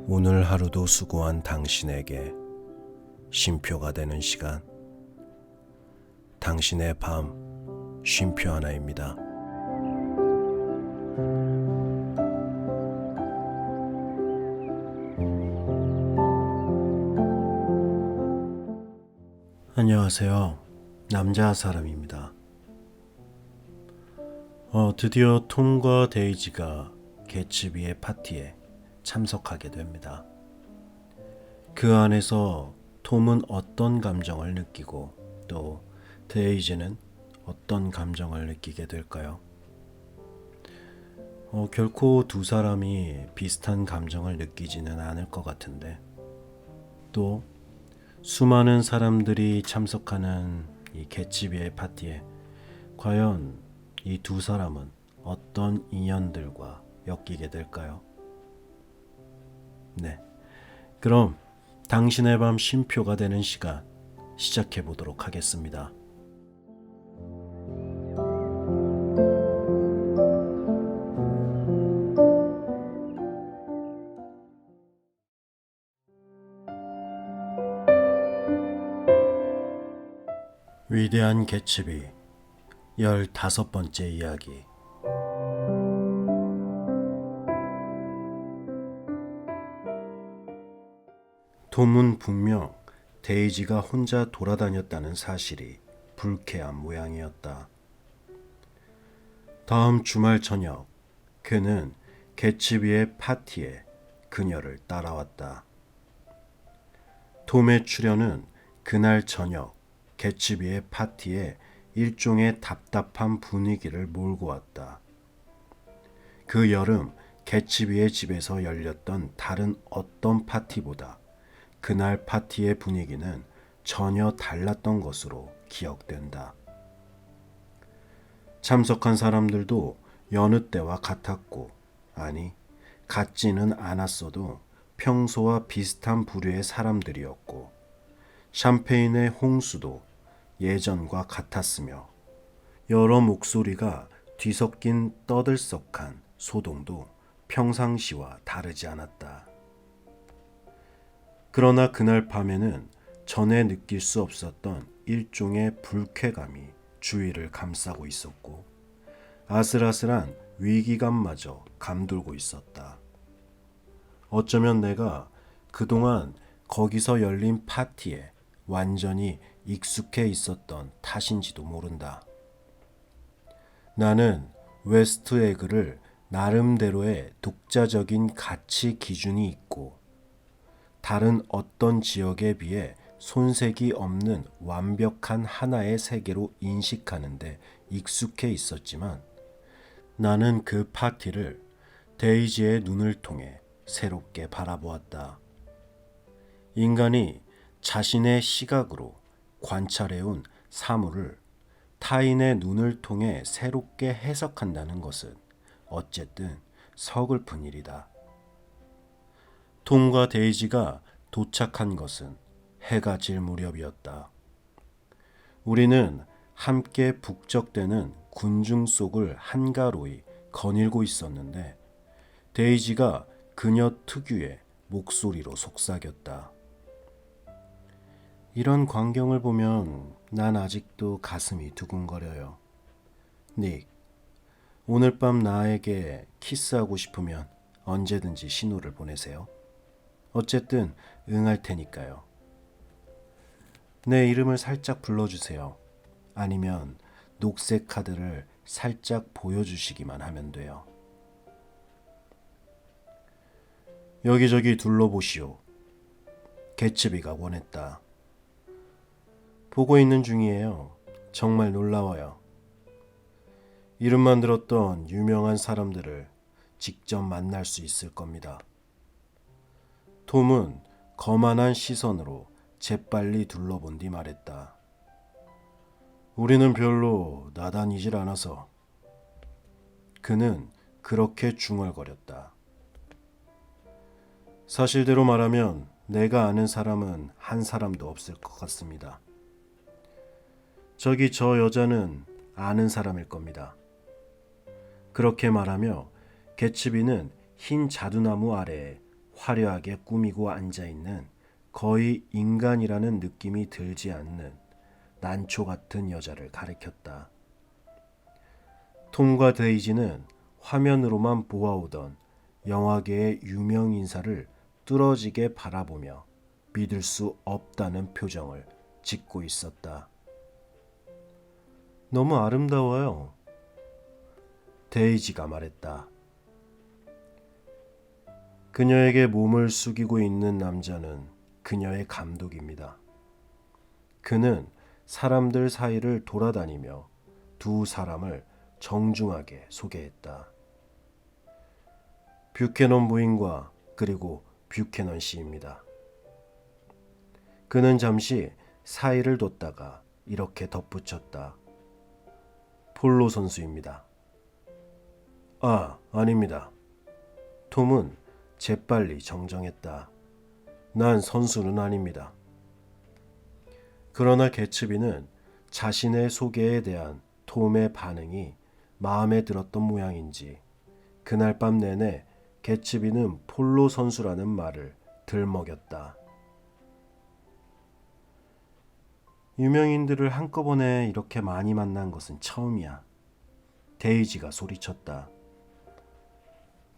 오늘 하루도 수고한 당신에게 쉼표가 되는 시간, 당신의 밤 쉼표 하나입니다. 안녕하세요. 남자 사람입니다. 드디어 톰과 데이지가 개츠비의 파티에 참석하게 됩니다. 그 안에서 톰은 어떤 감정을 느끼고 또 데이지는 어떤 감정을 느끼게 될까요? 결코 두 사람이 비슷한 감정을 느끼지는 않을 것 같은데, 또 수많은 사람들이 참석하는 이 개츠비의 파티에 과연 이 두 사람은 어떤 인연들과 엮이게 될까요? 네, 그럼 당신의 밤 쉼표가 되는 시간 시작해 보도록 하겠습니다. 위대한 개츠비 15번째 이야기. 톰은 분명 데이지가 혼자 돌아다녔다는 사실이 불쾌한 모양이었다. 다음 주말 저녁, 그는 개츠비의 파티에 그녀를 따라왔다. 톰의 출연은 그날 저녁 개츠비의 파티에 일종의 답답한 분위기를 몰고 왔다. 그 여름 개츠비의 집에서 열렸던 다른 어떤 파티보다 그날 파티의 분위기는 전혀 달랐던 것으로 기억된다. 참석한 사람들도 여느 때와 같았고, 아니, 같지는 않았어도 평소와 비슷한 부류의 사람들이었고, 샴페인의 홍수도 예전과 같았으며, 여러 목소리가 뒤섞인 떠들썩한 소동도 평상시와 다르지 않았다. 그러나 그날 밤에는 전에 느낄 수 없었던 일종의 불쾌감이 주위를 감싸고 있었고, 아슬아슬한 위기감마저 감돌고 있었다. 어쩌면 내가 그동안 거기서 열린 파티에 완전히 익숙해 있었던 탓인지도 모른다. 나는 웨스트 에그를 나름대로의 독자적인 가치 기준이 있고, 다른 어떤 지역에 비해 손색이 없는 완벽한 하나의 세계로 인식하는데 익숙해 있었지만, 나는 그 파티를 데이지의 눈을 통해 새롭게 바라보았다. 인간이 자신의 시각으로 관찰해온 사물을 타인의 눈을 통해 새롭게 해석한다는 것은 어쨌든 서글픈 일이다. 톰과 데이지가 도착한 것은 해가 질 무렵이었다. 우리는 함께 북적대는 군중 속을 한가로이 거닐고 있었는데, 데이지가 그녀 특유의 목소리로 속삭였다. 이런 광경을 보면 난 아직도 가슴이 두근거려요. 닉, 오늘 밤 나에게 키스하고 싶으면 언제든지 신호를 보내세요. 어쨌든 응할 테니까요. 내 이름을 살짝 불러주세요. 아니면 녹색 카드를 살짝 보여주시기만 하면 돼요. 여기저기 둘러보시오. 개츠비가 원했다. 보고 있는 중이에요. 정말 놀라워요. 이름만 들었던 유명한 사람들을 직접 만날 수 있을 겁니다. 톰은 거만한 시선으로 재빨리 둘러본 뒤 말했다. 우리는 별로 나다니질 않아서. 그는 그렇게 중얼거렸다. 사실대로 말하면 내가 아는 사람은 한 사람도 없을 것 같습니다. 저기 저 여자는 아는 사람일 겁니다. 그렇게 말하며 개츠비는 흰 자두나무 아래에 화려하게 꾸미고 앉아있는 거의 인간이라는 느낌이 들지 않는 난초 같은 여자를 가리켰다. 톰과 데이지는 화면으로만 보아오던 영화계의 유명 인사를 뚫어지게 바라보며 믿을 수 없다는 표정을 짓고 있었다. 너무 아름다워요. 데이지가 말했다. 그녀에게 몸을 숙이고 있는 남자는 그녀의 감독입니다. 그는 사람들 사이를 돌아다니며 두 사람을 정중하게 소개했다. 뷰캐넌 부인과 그리고 뷰캐넌 씨입니다. 그는 잠시 사이를 뒀다가 이렇게 덧붙였다. 폴로 선수입니다. 아, 아닙니다. 톰은 재빨리 정정했다. 난 선수는 아닙니다. 그러나 개츠비는 자신의 소개에 대한 톰의 반응이 마음에 들었던 모양인지 그날 밤 내내 개츠비는 폴로 선수라는 말을 들먹였다. 유명인들을 한꺼번에 이렇게 많이 만난 것은 처음이야. 데이지가 소리쳤다.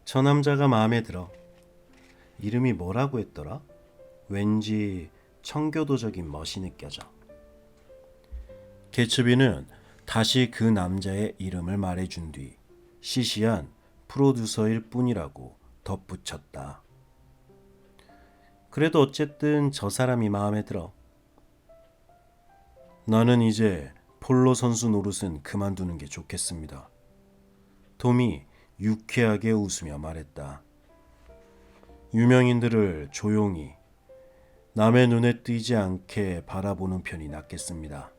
저 남자가 마음에 들어. 이름이 뭐라고 했더라? 왠지 청교도적인 멋이 느껴져. 개츠비는 다시 그 남자의 이름을 말해준 뒤 시시한 프로듀서일 뿐이라고 덧붙였다. 그래도 어쨌든 저 사람이 마음에 들어. 나는 이제 폴로 선수 노릇은 그만두는 게 좋겠습니다. 톰이 유쾌하게 웃으며 말했다. 유명인들을 조용히 남의 눈에 띄지 않게 바라보는 편이 낫겠습니다.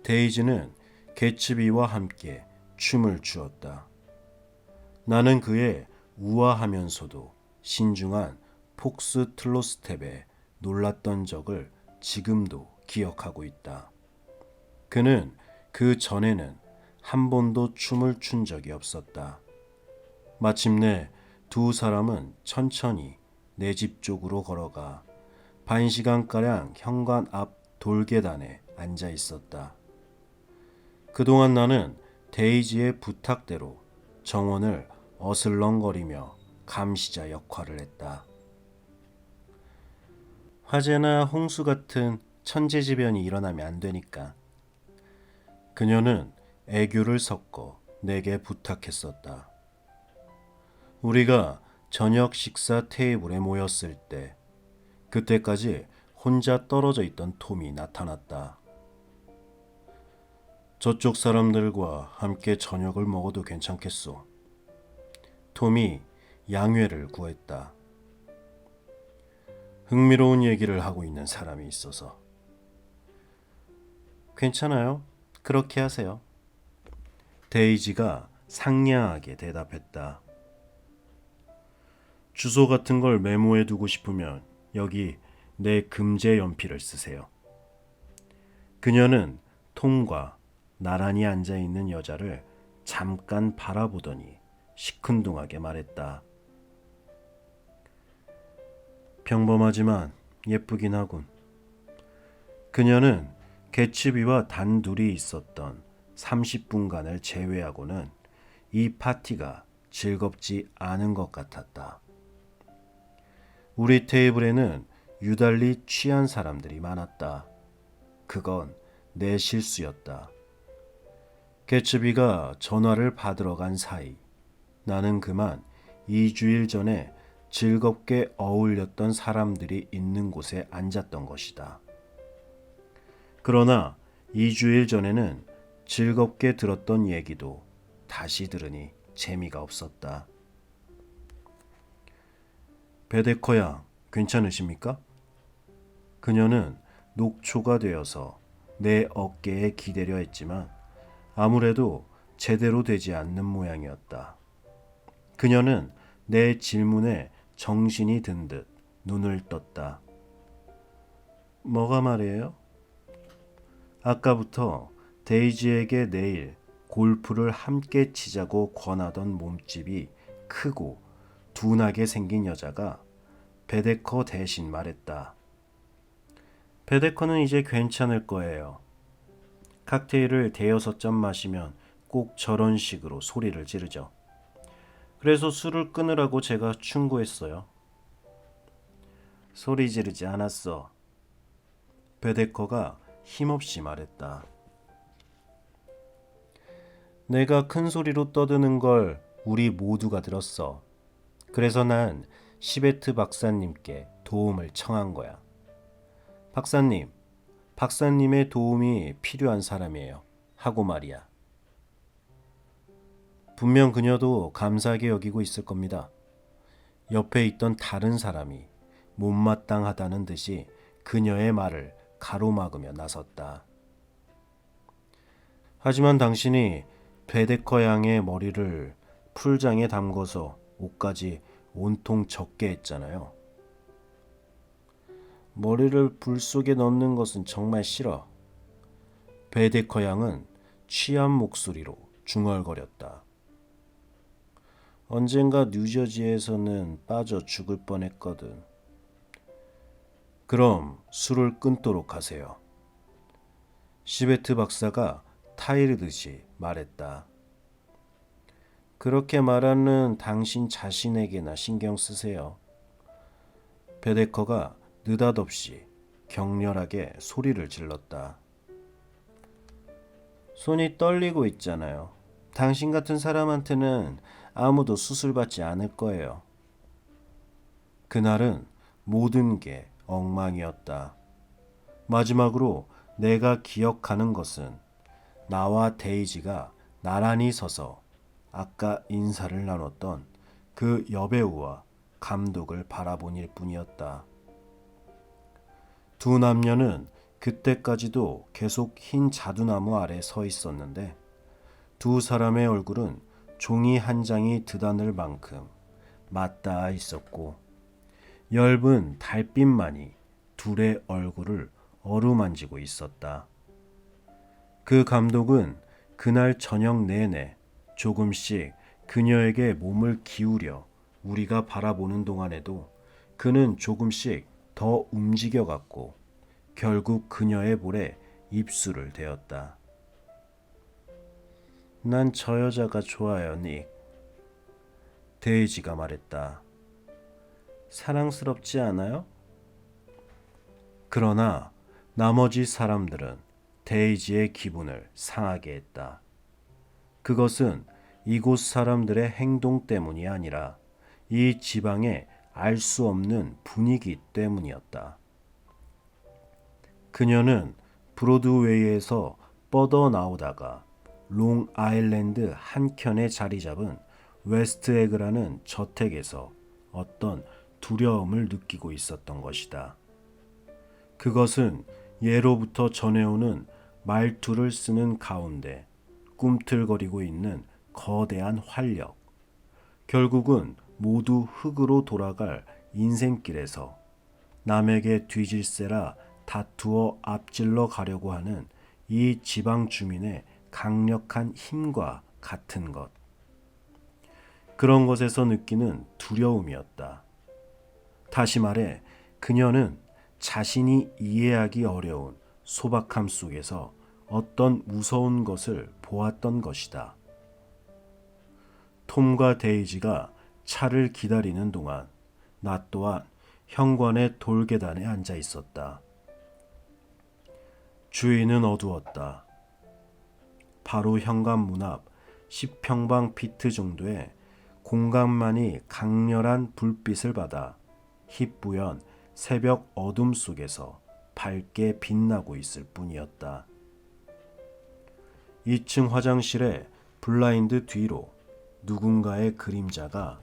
데이지는 개츠비와 함께 춤을 추었다. 나는 그의 우아하면서도 신중한 폭스틀롯 스텝에 놀랐던 적을 지금도 기억하고 있다. 그는 그 전에는 한 번도 춤을 춘 적이 없었다. 마침내 두 사람은 천천히 내 집 쪽으로 걸어가 반 시간가량 현관 앞 돌계단에 앉아 있었다. 그동안 나는 데이지의 부탁대로 정원을 어슬렁거리며 감시자 역할을 했다. 화재나 홍수 같은 천재지변이 일어나면 안 되니까. 그녀는 애교를 섞어 내게 부탁했었다. 우리가 저녁 식사 테이블에 모였을 때 그때까지 혼자 떨어져 있던 톰이 나타났다. 저쪽 사람들과 함께 저녁을 먹어도 괜찮겠소. 톰이 양회를 구했다. 흥미로운 얘기를 하고 있는 사람이 있어서. 괜찮아요. 그렇게 하세요. 데이지가 상냥하게 대답했다. 주소 같은 걸 메모해 두고 싶으면 여기 내 금제 연필을 쓰세요. 그녀는 톰과 나란히 앉아있는 여자를 잠깐 바라보더니 시큰둥하게 말했다. 평범하지만 예쁘긴 하군. 그녀는 개츠비와 단둘이 있었던 30분간을 제외하고는 이 파티가 즐겁지 않은 것 같았다. 우리 테이블에는 유달리 취한 사람들이 많았다. 그건 내 실수였다. 개츠비가 전화를 받으러 간 사이 나는 그만 2주일 전에 즐겁게 어울렸던 사람들이 있는 곳에 앉았던 것이다. 그러나 2주일 전에는 즐겁게 들었던 얘기도 다시 들으니 재미가 없었다. 베데커 양, 괜찮으십니까? 그녀는 녹초가 되어서 내 어깨에 기대려 했지만 아무래도 제대로 되지 않는 모양이었다. 그녀는 내 질문에 정신이 든 듯 눈을 떴다. 뭐가 말이에요? 아까부터 데이지에게 내일 골프를 함께 치자고 권하던 몸집이 크고 둔하게 생긴 여자가 베데커 대신 말했다. 베데커는 이제 괜찮을 거예요. 칵테일을 대여섯 잔 마시면 꼭 저런 식으로 소리를 지르죠. 그래서 술을 끊으라고 제가 충고했어요. 소리 지르지 않았어. 베데커가 힘없이 말했다. 내가 큰 소리로 떠드는 걸 우리 모두가 들었어. 그래서 난 시베트 박사님께 도움을 청한 거야. 박사님의 도움이 필요한 사람이에요. 하고 말이야. 분명 그녀도 감사하게 여기고 있을 겁니다. 옆에 있던 다른 사람이 못마땅하다는 듯이 그녀의 말을 가로막으며 나섰다. 하지만 당신이 베데커 양의 머리를 풀장에 담궈서 옷까지 온통 젖게 했잖아요. 머리를 불 속에 넣는 것은 정말 싫어. 베데커 양은 취한 목소리로 중얼거렸다. 언젠가 뉴저지에서는 빠져 죽을 뻔했거든. 그럼 술을 끊도록 하세요. 시베트 박사가 타이르듯이 말했다. 그렇게 말하는 당신 자신에게나 신경 쓰세요. 베데커가 느닷없이 격렬하게 소리를 질렀다. 손이 떨리고 있잖아요. 당신 같은 사람한테는 아무도 수술받지 않을 거예요. 그날은 모든 게 엉망이었다. 마지막으로 내가 기억하는 것은 나와 데이지가 나란히 서서 아까 인사를 나눴던 그 여배우와 감독을 바라본 일뿐이었다. 두 남녀는 그때까지도 계속 흰 자두나무 아래 서 있었는데 두 사람의 얼굴은 종이 한 장이 드다늘 만큼 맞닿아 있었고 엷은 달빛만이 둘의 얼굴을 어루만지고 있었다. 그 감독은 그날 저녁 내내 조금씩 그녀에게 몸을 기울여 우리가 바라보는 동안에도 그는 조금씩 더 움직여갔고 결국 그녀의 볼에 입술을 대었다. 난 저 여자가 좋아요, 닉. 데이지가 말했다. 사랑스럽지 않아요? 그러나 나머지 사람들은 데이지의 기분을 상하게 했다. 그것은 이곳 사람들의 행동 때문이 아니라 이 지방의 알 수 없는 분위기 때문이었다. 그녀는 브로드웨이에서 뻗어 나오다가 롱 아일랜드 한켠에 자리 잡은 웨스트에그라는 저택에서 어떤 두려움을 느끼고 있었던 것이다. 그것은 예로부터 전해오는 말투를 쓰는 가운데 꿈틀거리고 있는 거대한 활력, 결국은 모두 흙으로 돌아갈 인생길에서 남에게 뒤질세라 다투어 앞질러 가려고 하는 이 지방 주민의 강력한 힘과 같은 것. 그런 것에서 느끼는 두려움이었다. 다시 말해 그녀는 자신이 이해하기 어려운 소박함 속에서 어떤 무서운 것을 보았던 것이다. 톰과 데이지가 차를 기다리는 동안 나 또한 현관의 돌계단에 앉아 있었다. 주위는 어두웠다. 바로 현관 문 앞 10평방 피트 정도의 공간만이 강렬한 불빛을 받아 희뿌연 새벽 어둠 속에서 밝게 빛나고 있을 뿐이었다. 2층 화장실의 블라인드 뒤로 누군가의 그림자가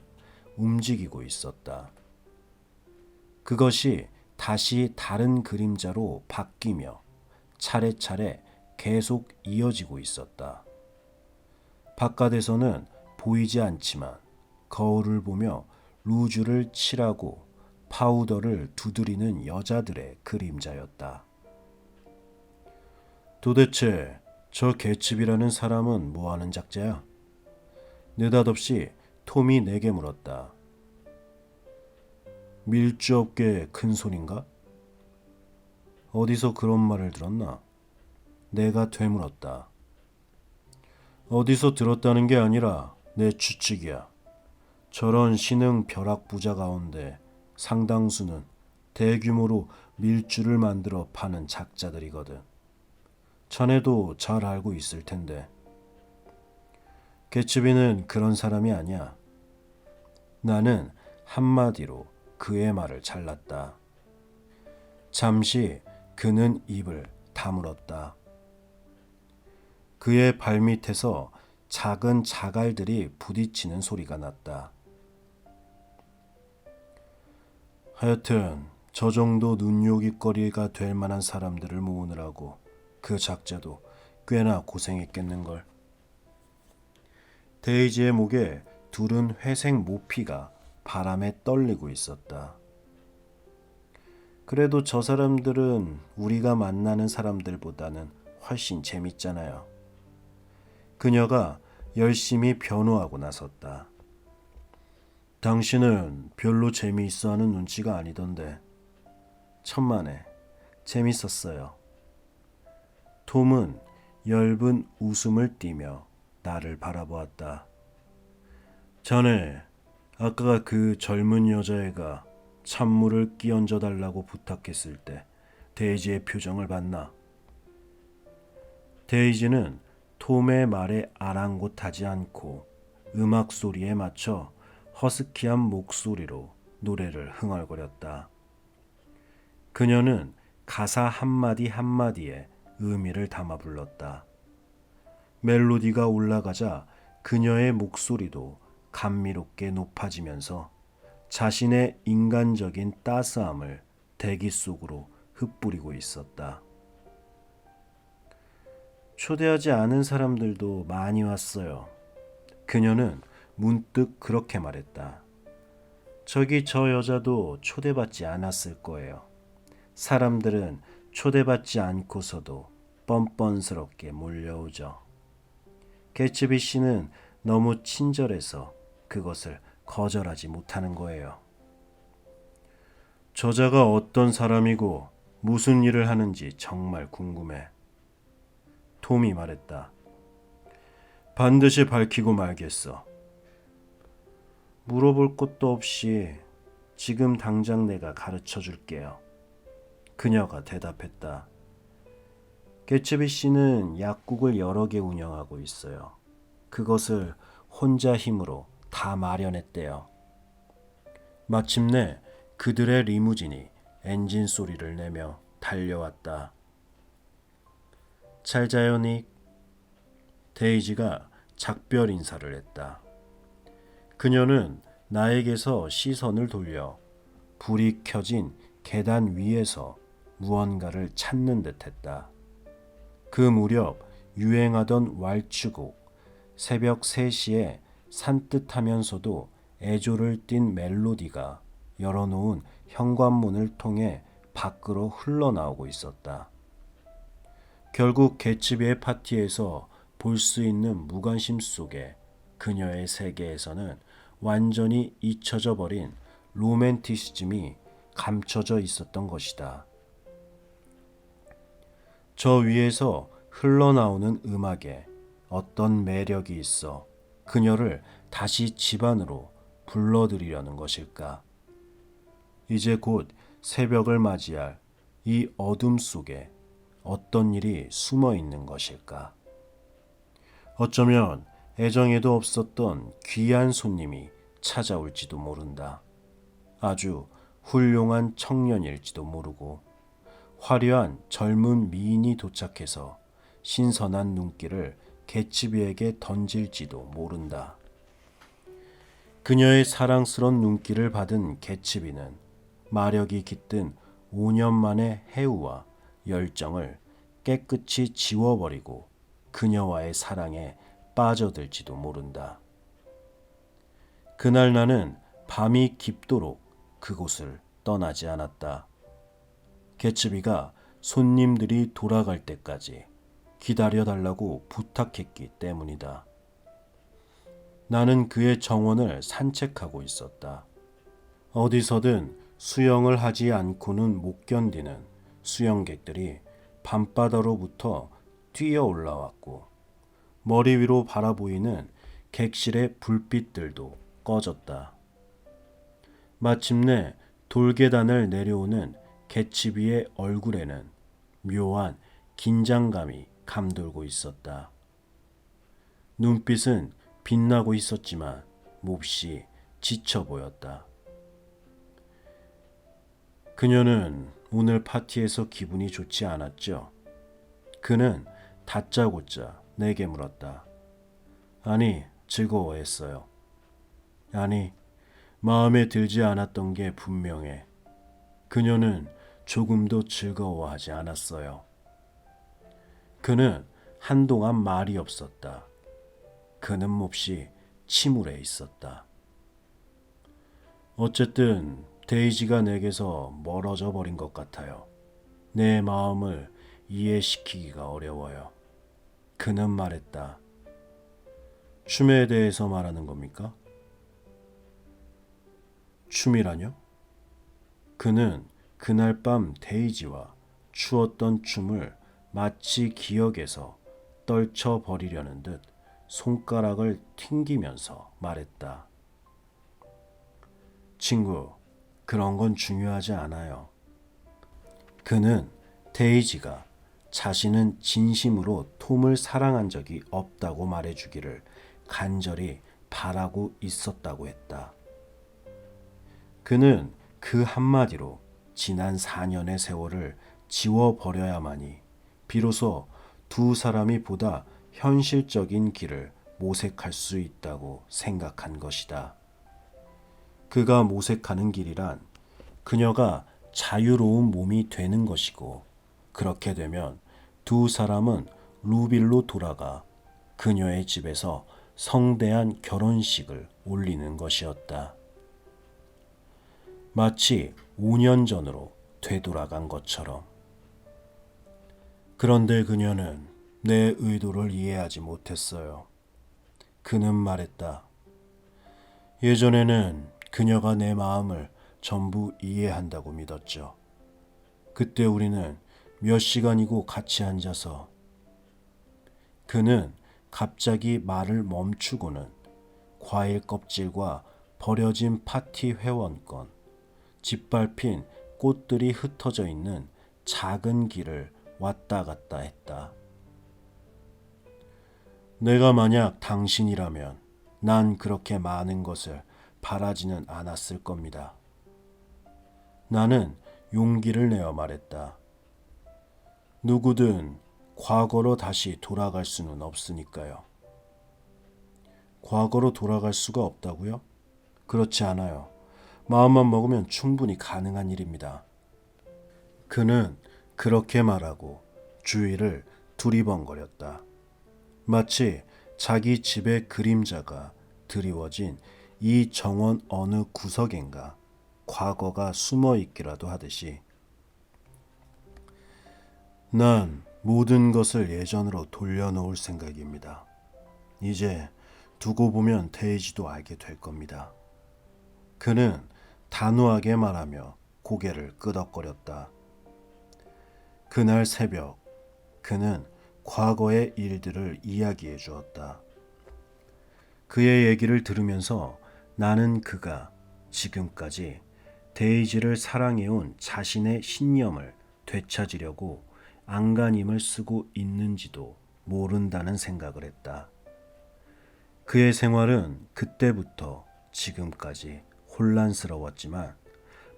움직이고 있었다. 그것이 다시 다른 그림자로 바뀌며 차례차례 계속 이어지고 있었다. 바깥에서는 보이지 않지만 거울을 보며 루즈를 칠하고 파우더를 두드리는 여자들의 그림자였다. 도대체 저 개츠비라는 사람은 뭐하는 작자야? 느닷없이 톰이 내게 물었다. 밀주업계의 큰 손인가? 어디서 그런 말을 들었나? 내가 되물었다. 어디서 들었다는 게 아니라 내 추측이야. 저런 신흥 벼락 부자 가운데 상당수는 대규모로 밀주를 만들어 파는 작자들이거든. 자네도 잘 알고 있을 텐데. 개츠비는 그런 사람이 아니야. 나는 한마디로 그의 말을 잘랐다. 잠시 그는 입을 다물었다. 그의 발밑에서 작은 자갈들이 부딪히는 소리가 났다. 하여튼 저 정도 눈요깃거리가 될 만한 사람들을 모으느라고 그 작자도 꽤나 고생했겠는걸. 데이지의 목에 두른 회색 모피가 바람에 떨리고 있었다. 그래도 저 사람들은 우리가 만나는 사람들보다는 훨씬 재밌잖아요. 그녀가 열심히 변호하고 나섰다. 당신은 별로 재미있어하는 눈치가 아니던데. 천만에 재밌었어요. 톰은 엷은 웃음을 띠며 나를 바라보았다. 자네, 아까 그 젊은 여자애가 찬물을 끼얹어 달라고 부탁했을 때 데이지의 표정을 봤나? 데이지는 톰의 말에 아랑곳하지 않고 음악 소리에 맞춰 허스키한 목소리로 노래를 흥얼거렸다. 그녀는 가사 한마디 한마디에 의미를 담아 불렀다. 멜로디가 올라가자 그녀의 목소리도 감미롭게 높아지면서 자신의 인간적인 따스함을 대기 속으로 흩뿌리고 있었다. 초대하지 않은 사람들도 많이 왔어요. 그녀는 문득 그렇게 말했다. 저기 저 여자도 초대받지 않았을 거예요. 사람들은 초대받지 않고서도 뻔뻔스럽게 몰려오죠. 개츠비 씨는 너무 친절해서 그것을 거절하지 못하는 거예요. 저자가 어떤 사람이고 무슨 일을 하는지 정말 궁금해. 톰이 말했다. 반드시 밝히고 말겠어. 물어볼 것도 없이 지금 당장 내가 가르쳐 줄게요. 그녀가 대답했다. 개츠비 씨는 약국을 여러 개 운영하고 있어요. 그것을 혼자 힘으로 다 마련했대요. 마침내 그들의 리무진이 엔진 소리를 내며 달려왔다. 잘 자요, 닉. 데이지가 작별 인사를 했다. 그녀는 나에게서 시선을 돌려 불이 켜진 계단 위에서 무언가를 찾는 듯했다. 그 무렵 유행하던 왈츠곡 새벽 3시에 산뜻하면서도 애조를 띤 멜로디가 열어놓은 현관문을 통해 밖으로 흘러나오고 있었다. 결국 개츠비의 파티에서 볼 수 있는 무관심 속에 그녀의 세계에서는 완전히 잊혀져 버린 로맨티시즘이 감춰져 있었던 것이다. 저 위에서 흘러나오는 음악에 어떤 매력이 있어 그녀를 다시 집 안으로 불러들이려는 것일까? 이제 곧 새벽을 맞이할 이 어둠 속에 어떤 일이 숨어 있는 것일까? 어쩌면 애정에도 없었던 귀한 손님이 찾아올지도 모른다. 아주 훌륭한 청년일지도 모르고 화려한 젊은 미인이 도착해서 신선한 눈길을 개츠비에게 던질지도 모른다. 그녀의 사랑스런 눈길을 받은 개츠비는 마력이 깃든 5년 만의 해우와 열정을 깨끗이 지워버리고 그녀와의 사랑에 빠져들지도 모른다. 그날 나는 밤이 깊도록 그곳을 떠나지 않았다. 개츠비가 손님들이 돌아갈 때까지 기다려달라고 부탁했기 때문이다. 나는 그의 정원을 산책하고 있었다. 어디서든 수영을 하지 않고는 못 견디는 수영객들이 밤바다로부터 뛰어 올라왔고 머리 위로 바라보이는 객실의 불빛들도 꺼졌다. 마침내 돌계단을 내려오는 개치비의 얼굴에는 묘한 긴장감이 감돌고 있었다. 눈빛은 빛나고 있었지만 몹시 지쳐 보였다. 그녀는 오늘 파티에서 기분이 좋지 않았죠. 그는 다짜고짜 내게 물었다. 아니, 즐거워했어요. 아니, 마음에 들지 않았던 게 분명해. 그녀는 조금도 즐거워하지 않았어요. 그는 한동안 말이 없었다. 그는 몹시 침울해 있었다. 어쨌든 데이지가 내게서 멀어져 버린 것 같아요. 내 마음을 이해시키기가 어려워요. 그는 말했다. 춤에 대해서 말하는 겁니까? 춤이라뇨? 그는 그날 밤 데이지와 추었던 춤을 마치 기억에서 떨쳐버리려는 듯 손가락을 튕기면서 말했다. 친구, 그런 건 중요하지 않아요. 그는 데이지가 자신은 진심으로 톰을 사랑한 적이 없다고 말해주기를 간절히 바라고 있었다고 했다. 그는 그 한마디로 지난 4년의 세월을 지워버려야만이 비로소 두 사람이 보다 현실적인 길을 모색할 수 있다고 생각한 것이다. 그가 모색하는 길이란 그녀가 자유로운 몸이 되는 것이고 그렇게 되면 두 사람은 루빌로 돌아가 그녀의 집에서 성대한 결혼식을 올리는 것이었다. 마치 5년 전으로 되돌아간 것처럼. 그런데 그녀는 내 의도를 이해하지 못했어요. 그는 말했다. 예전에는 그녀가 내 마음을 전부 이해한다고 믿었죠. 그때 우리는 몇 시간이고 같이 앉아서 그는 갑자기 말을 멈추고는 과일 껍질과 버려진 파티 회원권, 짓밟힌 꽃들이 흩어져 있는 작은 길을 왔다 갔다 했다. 내가 만약 당신이라면 난 그렇게 많은 것을 바라지는 않았을 겁니다. 나는 용기를 내어 말했다. 누구든 과거로 다시 돌아갈 수는 없으니까요. 과거로 돌아갈 수가 없다고요? 그렇지 않아요. 마음만 먹으면 충분히 가능한 일입니다. 그는 그렇게 말하고 주위를 두리번거렸다. 마치 자기 집의 그림자가 드리워진 이 정원 어느 구석인가 과거가 숨어 있기라도 하듯이. 난 모든 것을 예전으로 돌려놓을 생각입니다. 이제 두고 보면 데이지도 알게 될 겁니다. 그는 단호하게 말하며 고개를 끄덕거렸다. 그날 새벽 그는 과거의 일들을 이야기해 주었다. 그의 얘기를 들으면서 나는 그가 지금까지 데이지를 사랑해온 자신의 신념을 되찾으려고 안간힘을 쓰고 있는지도 모른다는 생각을 했다. 그의 생활은 그때부터 지금까지 혼란스러웠지만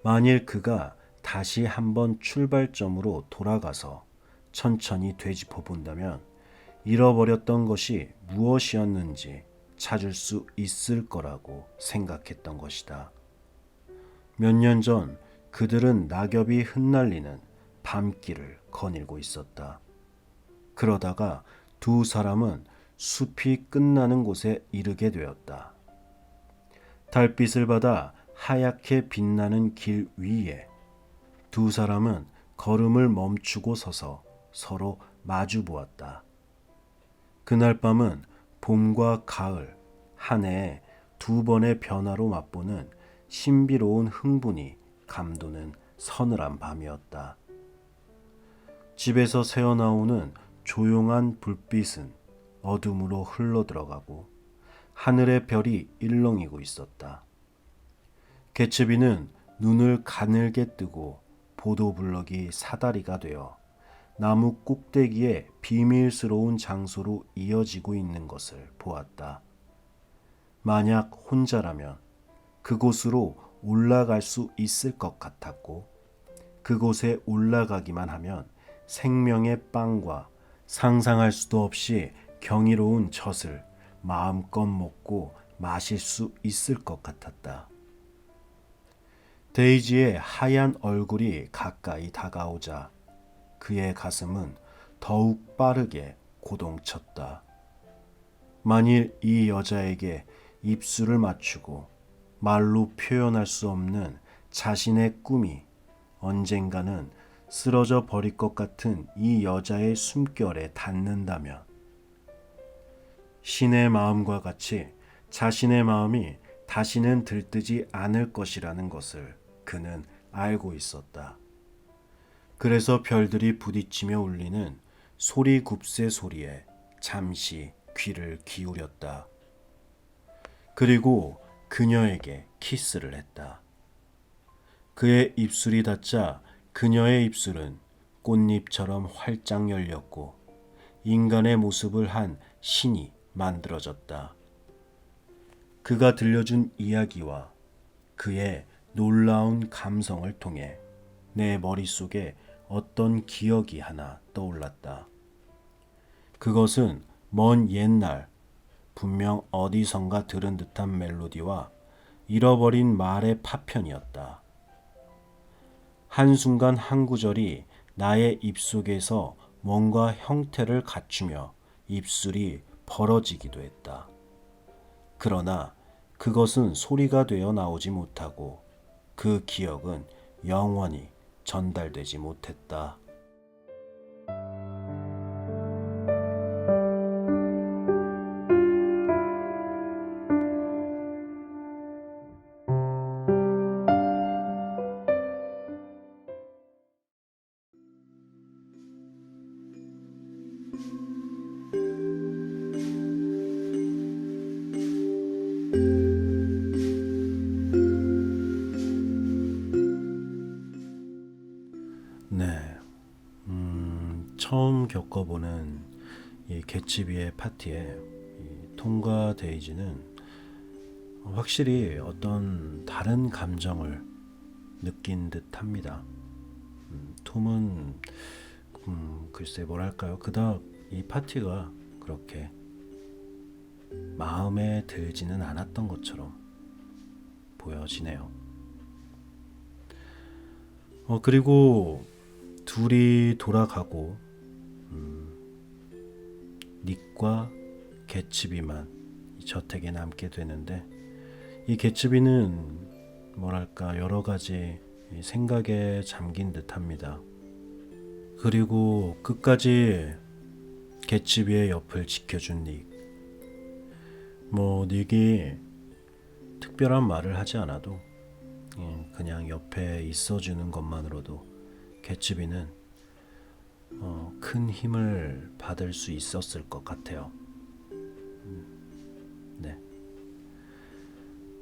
만일 그가 다시 한번 출발점으로 돌아가서 천천히 되짚어 본다면 잃어버렸던 것이 무엇이었는지 찾을 수 있을 거라고 생각했던 것이다. 몇 년 전 그들은 낙엽이 흩날리는 밤길을 거닐고 있었다. 그러다가 두 사람은 숲이 끝나는 곳에 이르게 되었다. 달빛을 받아 하얗게 빛나는 길 위에 두 사람은 걸음을 멈추고 서서 서로 마주 보았다. 그날 밤은 봄과 가을, 한 해의 두 번의 변화로 맛보는 신비로운 흥분이 감도는 서늘한 밤이었다. 집에서 새어나오는 조용한 불빛은 어둠으로 흘러들어가고 하늘의 별이 일렁이고 있었다. 개츠비는 눈을 가늘게 뜨고 보도블럭이 사다리가 되어 나무 꼭대기에 비밀스러운 장소로 이어지고 있는 것을 보았다. 만약 혼자라면 그곳으로 올라갈 수 있을 것 같았고, 그곳에 올라가기만 하면 생명의 빵과 상상할 수도 없이 경이로운 젖을 마음껏 먹고 마실 수 있을 것 같았다. 데이지의 하얀 얼굴이 가까이 다가오자 그의 가슴은 더욱 빠르게 고동쳤다. 만일 이 여자에게 입술을 맞추고 말로 표현할 수 없는 자신의 꿈이 언젠가는 쓰러져 버릴 것 같은 이 여자의 숨결에 닿는다면, 신의 마음과 같이 자신의 마음이 다시는 들뜨지 않을 것이라는 것을 그는 알고 있었다. 그래서 별들이 부딪히며 울리는 소리굽새 소리에 잠시 귀를 기울였다. 그리고 그녀에게 키스를 했다. 그의 입술이 닿자 그녀의 입술은 꽃잎처럼 활짝 열렸고 인간의 모습을 한 신이 만들어졌다. 그가 들려준 이야기와 그의 놀라운 감성을 통해 내 머릿속에 어떤 기억이 하나 떠올랐다. 그것은 먼 옛날 분명 어디선가 들은 듯한 멜로디와 잃어버린 말의 파편이었다. 한순간 한 구절이 나의 입속에서 뭔가 형태를 갖추며 입술이 벌어지기도 했다. 그러나 그것은 소리가 되어 나오지 못하고 그 기억은 영원히 전달되지 못했다. 네, 처음 겪어보는 이 개츠비의 파티에 이 톰과 데이지는 확실히 어떤 다른 감정을 느낀 듯합니다. 톰은 글쎄 뭐랄까요, 그닥 이 파티가 그렇게 마음에 들지는 않았던 것처럼 보여지네요. 그리고 둘이 돌아가고 닉과 개츠비만 이 저택에 남게 되는데, 이 개츠비는 뭐랄까 여러 가지 생각에 잠긴 듯합니다. 그리고 끝까지 개츠비의 옆을 지켜준 닉. 닉이 특별한 말을 하지 않아도 그냥 옆에 있어주는 것만으로도 개츠비는 큰 힘을 받을 수 있었을 것 같아요. 네.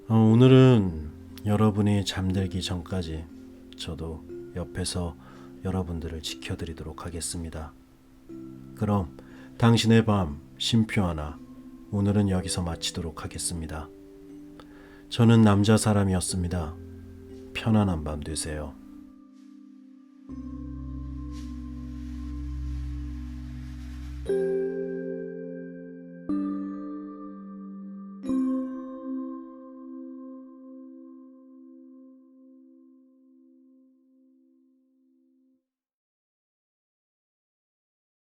오늘은 여러분이 잠들기 전까지 저도 옆에서 여러분들을 지켜드리도록 하겠습니다. 그럼 당신의 밤 쉼표 하나, 오늘은 여기서 마치도록 하겠습니다. 저는 남자 사람이었습니다. 편안한 밤 되세요.